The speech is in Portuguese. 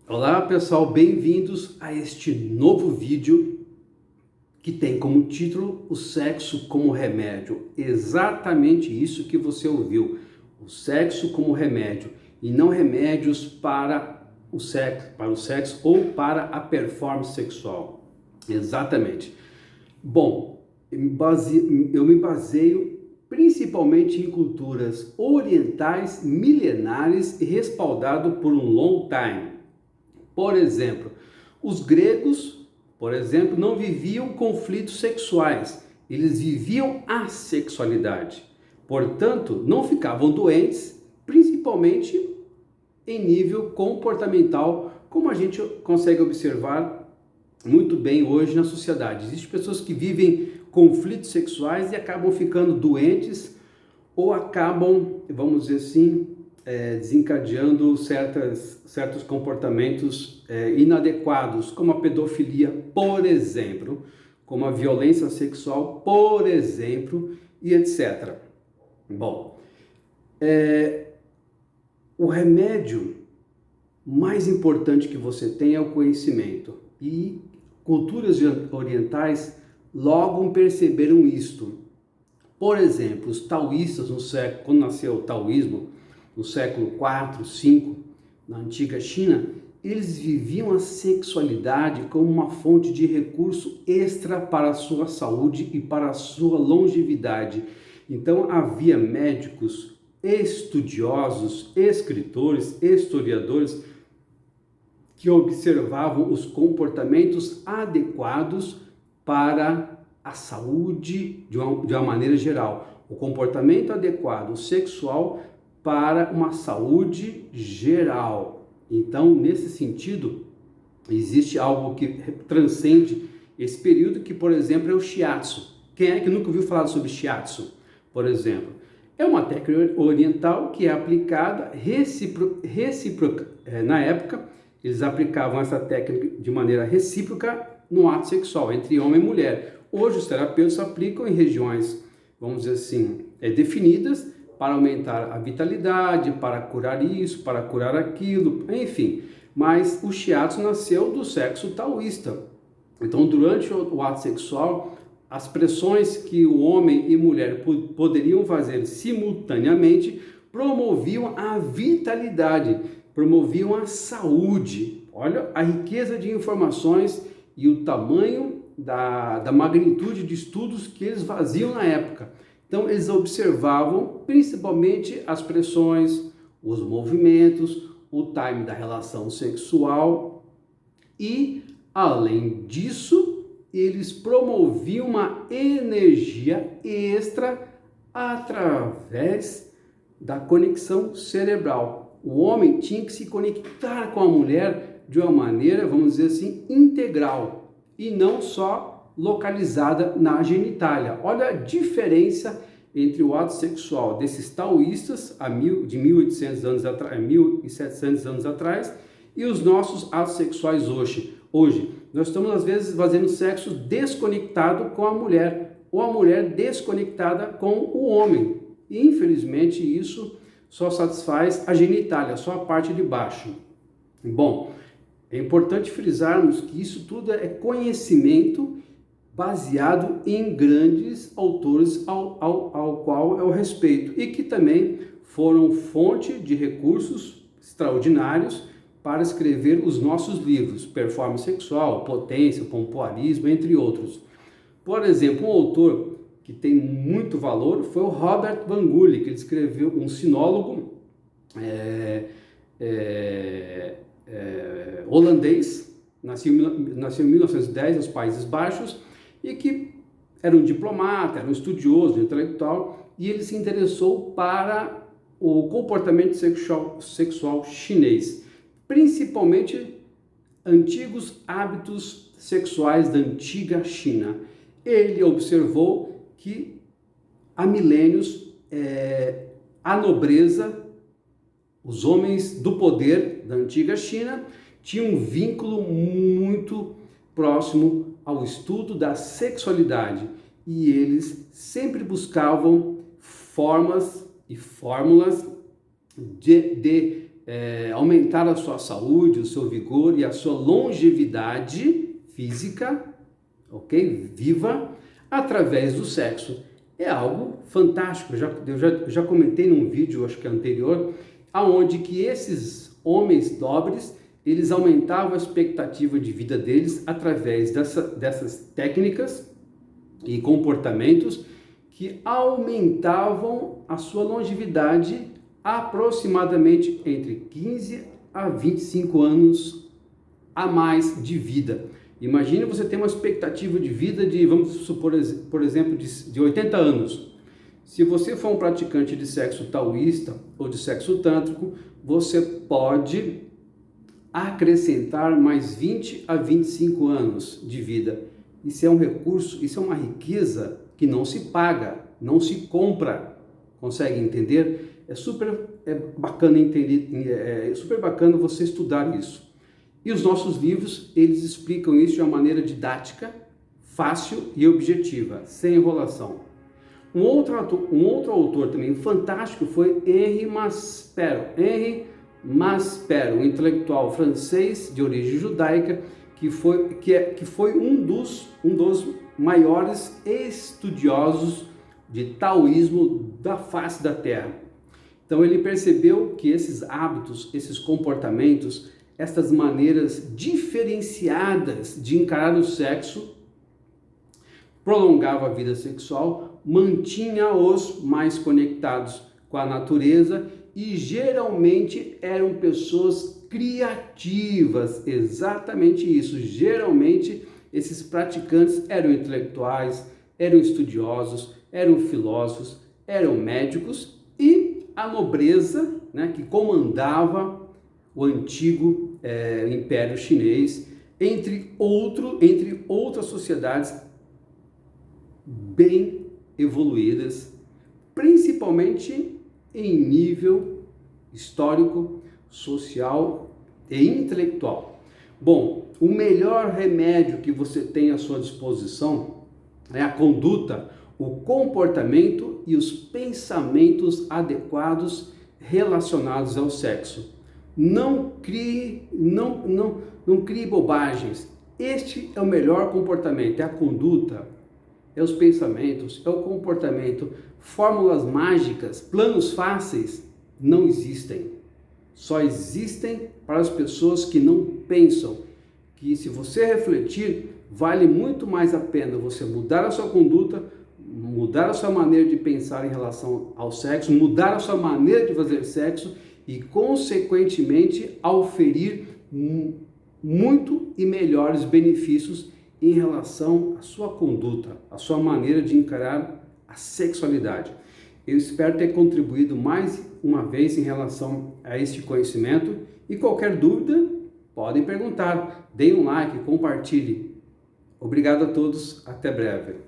Olá pessoal, bem-vindos a este novo vídeo que tem como título o sexo como remédio. Exatamente isso que você ouviu, o sexo como remédio e não remédios para o sexo ou para a performance sexual. Exatamente. Bom, eu me baseio principalmente em culturas orientais milenares e respaldado por um long time. Por exemplo, os gregos, por exemplo, não viviam conflitos sexuais, eles viviam a sexualidade. Portanto, não ficavam doentes, principalmente em nível comportamental, como a gente consegue observar muito bem hoje na sociedade. Existem pessoas que vivem conflitos sexuais e acabam ficando doentes ou acabam, vamos dizer assim, desencadeando certos comportamentos inadequados, como a pedofilia, por exemplo, como a violência sexual, por exemplo, e etc. Bom, o remédio mais importante que você tem é o conhecimento. E culturas orientais logo perceberam isto. Por exemplo, os taoístas, quando nasceu o taoísmo, no século IV, V, na antiga China, eles viviam a sexualidade como uma fonte de recurso extra para a sua saúde e para a sua longevidade. Então havia médicos, estudiosos, escritores, historiadores que observavam os comportamentos adequados para a saúde de uma maneira geral. O comportamento adequado sexual para uma saúde geral. Então, nesse sentido, existe algo que transcende esse período, que, por exemplo, é o shiatsu. Quem é que nunca ouviu falar sobre shiatsu, por exemplo? É uma técnica oriental que é aplicada recíproca. Na época, eles aplicavam essa técnica de maneira recíproca no ato sexual entre homem e mulher. Hoje, os terapeutas aplicam em regiões, vamos dizer assim, definidas, para aumentar a vitalidade, para curar isso, para curar aquilo, enfim. Mas o shiatsu nasceu do sexo taoísta. Então, durante o ato sexual, as pressões que o homem e mulher poderiam fazer simultaneamente promoviam a vitalidade, promoviam a saúde. Olha a riqueza de informações e o tamanho da magnitude de estudos que eles faziam na época. Então, eles observavam principalmente as pressões, os movimentos, o time da relação sexual e, além disso, eles promoviam uma energia extra através da conexão cerebral. O homem tinha que se conectar com a mulher de uma maneira, vamos dizer assim, integral e não só localizada na genitália. Olha a diferença entre o ato sexual desses taoístas de 1800 anos atrás, 1700 anos atrás e os nossos atos sexuais hoje. Hoje, nós estamos às vezes fazendo sexo desconectado com a mulher ou a mulher desconectada com o homem. E, infelizmente, isso só satisfaz a genitália, só a parte de baixo. Bom, é importante frisarmos que isso tudo é conhecimento baseado em grandes autores ao qual eu respeito e que também foram fonte de recursos extraordinários para escrever os nossos livros, Performance Sexual, Potência, Pompoarismo, entre outros. Por exemplo, um autor que tem muito valor foi o Robert Van Gulli, que ele escreveu, um sinólogo holandês, nasceu em 1910 nos Países Baixos, e que era um diplomata, era um estudioso, um intelectual, e ele se interessou para o comportamento sexual chinês, principalmente antigos hábitos sexuais da antiga China. Ele observou que há milênios a nobreza, os homens do poder da antiga China, tinham um vínculo muito próximo ao estudo da sexualidade e eles sempre buscavam formas e fórmulas de aumentar a sua saúde, o seu vigor e a sua longevidade física, ok? Viva, através do sexo. É algo fantástico. Eu já comentei num vídeo, acho que anterior, aonde que esses homens nobres, eles aumentavam a expectativa de vida deles através dessas técnicas e comportamentos que aumentavam a sua longevidade aproximadamente entre 15 a 25 anos a mais de vida. Imagine você ter uma expectativa de vida de, vamos supor, por exemplo, de 80 anos. Se você for um praticante de sexo taoísta ou de sexo tântrico, você pode acrescentar mais 20 a 25 anos de vida. Isso é um recurso, isso é uma riqueza que não se paga, não se compra. Consegue entender? É super bacana entender, é super bacana você estudar isso. E os nossos livros, eles explicam isso de uma maneira didática, fácil e objetiva, sem enrolação. Um outro autor também fantástico foi Henri Maspero. Henri Maspero, um intelectual francês de origem judaica, que foi um dos maiores estudiosos de taoísmo da face da Terra. Então ele percebeu que esses hábitos, esses comportamentos, essas maneiras diferenciadas de encarar o sexo prolongava a vida sexual, mantinha-os mais conectados com a natureza e geralmente eram pessoas criativas. Exatamente isso. Geralmente esses praticantes eram intelectuais, eram estudiosos, eram filósofos, eram médicos e a nobreza, né, que comandava o antigo Império Chinês, entre outras sociedades bem evoluídas, principalmente em nível histórico, social e intelectual. Bom, o melhor remédio que você tem à sua disposição é a conduta, o comportamento e os pensamentos adequados relacionados ao sexo. Não crie bobagens. Este é o melhor comportamento, é a conduta, é os pensamentos, é o comportamento. Fórmulas mágicas, planos fáceis não existem. Só existem para as pessoas que não pensam. Que se você refletir, vale muito mais a pena você mudar a sua conduta, mudar a sua maneira de pensar em relação ao sexo, mudar a sua maneira de fazer sexo e, consequentemente, auferir muito e melhores benefícios em relação à sua conduta, à sua maneira de encarar a sexualidade. Eu espero ter contribuído mais uma vez em relação a este conhecimento e qualquer dúvida, podem perguntar. Deem um like, compartilhe. Obrigado a todos, até breve.